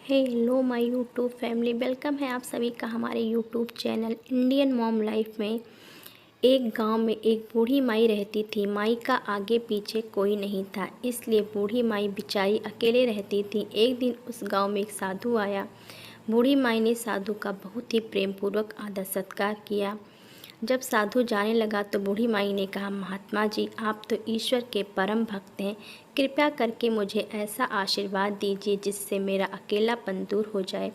Hello my YouTube family, welcome है आप सभी का हमारे YouTube channel Indian mom life में। एक गांव में एक बूढ़ी माई रहती थी। माई का आगे पीछे कोई नहीं था, इसलिए बूढ़ी माई बेचारी अकेले रहती थी। एक दिन उस गांव में एक साधु आया। बूढ़ी माई ने साधु का बहुत ही प्रेम पूर्वक आदर सत्कार किया। जब साधु जाने लगा तो बूढ़ी माई ने कहा, महात्मा जी, आप तो ईश्वर के परम भक्त हैं। कृपया करके मुझे ऐसा आशीर्वाद दीजिए जिससे मेरा अकेलापन दूर हो जाए।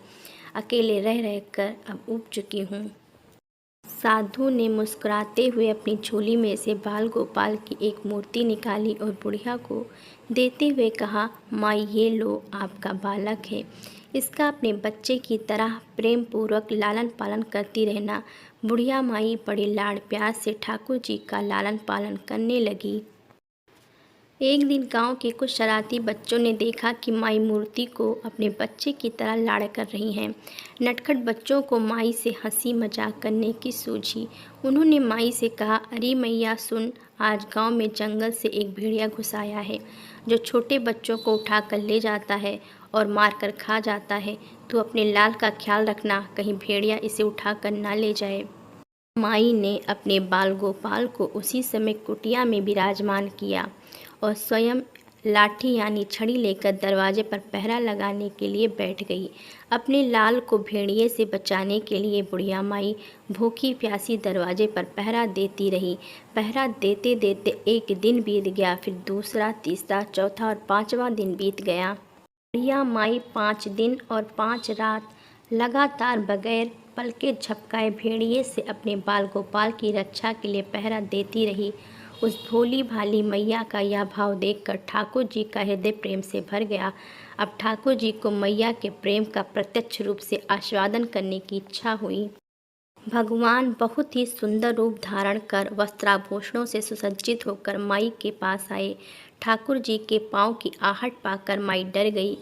अकेले रह रहकर अब ऊब चुकी हूँ। साधु ने मुस्कुराते हुए अपनी झोली में से बाल गोपाल की एक मूर्ति निकाली और बुढ़िया को देते हुए कहा, माँ ये लो, आपका बालक है। इसका अपने बच्चे की तरह प्रेम पूर्वक लालन पालन करती रहना। बुढ़िया माई बड़े लाड़ प्यार से ठाकुर जी का लालन पालन करने लगी। एक दिन गांव के कुछ शरारती बच्चों ने देखा कि माई मूर्ति को अपने बच्चे की तरह लाड़ कर रही हैं। नटखट बच्चों को माई से हंसी मजाक करने की सूझी। उन्होंने माई से कहा, अरे मैया सुन, आज गांव में जंगल से एक भेड़िया घुस आया है जो छोटे बच्चों को उठा कर ले जाता है और मार कर खा जाता है। तू अपने लाल का ख्याल रखना, कहीं भेड़िया इसे उठा कर ना ले जाए। माई ने अपने बाल गोपाल को उसी समय कुटिया में विराजमान किया और स्वयं लाठी यानी छड़ी लेकर दरवाजे पर पहरा लगाने के लिए बैठ गई। अपने लाल को भेड़िए से बचाने के लिए बुढ़िया माई भूखी प्यासी दरवाजे पर पहरा देती रही। पहरा देते देते एक दिन बीत गया, फिर दूसरा, तीसरा, चौथा और पांचवा दिन बीत गया। बुढ़िया माई 5 दिन और 5 रात लगातार बगैर पलके झपकाए भेड़िए से अपने बाल गोपाल की रक्षा के लिए पहरा देती रही। उस भोली भाली मैया का यह भाव देखकर ठाकुर जी का हृदय प्रेम से भर गया। अब ठाकुर जी को मैया के प्रेम का प्रत्यक्ष रूप से आस्वादन करने की इच्छा हुई। भगवान बहुत ही सुंदर रूप धारण कर वस्त्राभूषणों से सुसज्जित होकर माई के पास आए। ठाकुर जी के पांव की आहट पाकर माई डर गई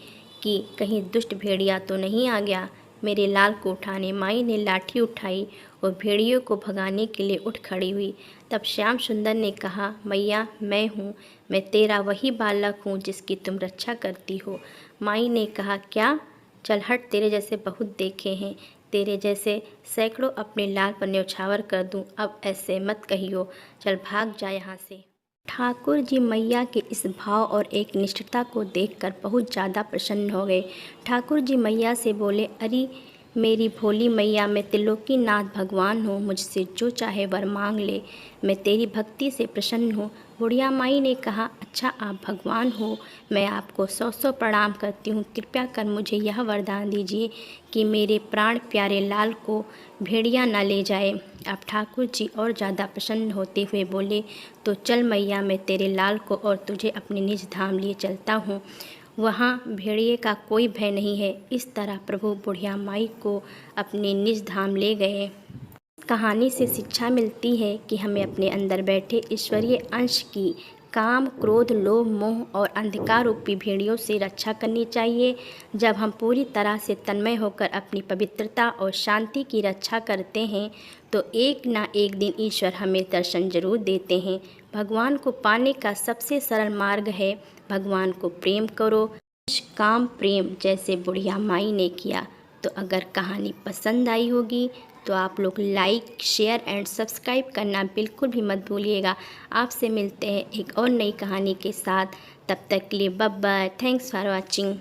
कि कहीं दुष्ट भेड़िया तो नहीं आ गया मेरे लाल को उठाने। माई ने लाठी उठाई और भेड़ियों को भगाने के लिए उठ खड़ी हुई। तब श्याम सुंदर ने कहा, मैया मैं हूँ, मैं तेरा वही बालक हूँ जिसकी तुम रक्षा करती हो। माई ने कहा, क्या? चल हट, तेरे जैसे बहुत देखे हैं, तेरे जैसे सैकड़ों अपने लाल पर न्यौछावर कर दूं। अब ऐसे मत कहियो, चल भाग जा यहाँ से। ठाकुर जी मैया के इस भाव और एक निष्ठता को देखकर बहुत ज़्यादा प्रसन्न हो गए। ठाकुर जी मैया से बोले, अरे मेरी भोली मैया, मैं त्रिलोकीनाथ भगवान हूँ, मुझसे जो चाहे वर मांग ले, मैं तेरी भक्ति से प्रसन्न हूँ। बुढ़िया माई ने कहा, अच्छा आप भगवान हो, मैं आपको 100 प्रणाम करती हूँ। कृपया कर मुझे यह वरदान दीजिए कि मेरे प्राण प्यारे लाल को भेड़िया न ले जाए। अब ठाकुर जी और ज़्यादा प्रसन्न होते हुए बोले, तो चल मैया, मैं तेरे लाल को और तुझे अपने निज धाम लिए चलता हूँ, वहाँ भेड़िए का कोई भय नहीं है। इस तरह प्रभु बुढ़िया माई को अपने निज धाम ले गए। कहानी से शिक्षा मिलती है कि हमें अपने अंदर बैठे ईश्वरीय अंश की काम, क्रोध, लोभ, मोह और अंधकार रूपी भेड़ियों से रक्षा करनी चाहिए। जब हम पूरी तरह से तन्मय होकर अपनी पवित्रता और शांति की रक्षा करते हैं तो एक ना एक दिन ईश्वर हमें दर्शन जरूर देते हैं। भगवान को पाने का सबसे सरल मार्ग है भगवान को प्रेम करो, काम प्रेम, जैसे बुढ़िया माई ने किया। तो अगर कहानी पसंद आई होगी तो आप लोग लाइक, शेयर एंड सब्सक्राइब करना बिल्कुल भी मत भूलिएगा। आपसे मिलते हैं एक और नई कहानी के साथ। तब तक के लिए bye bye. Thanks for watching.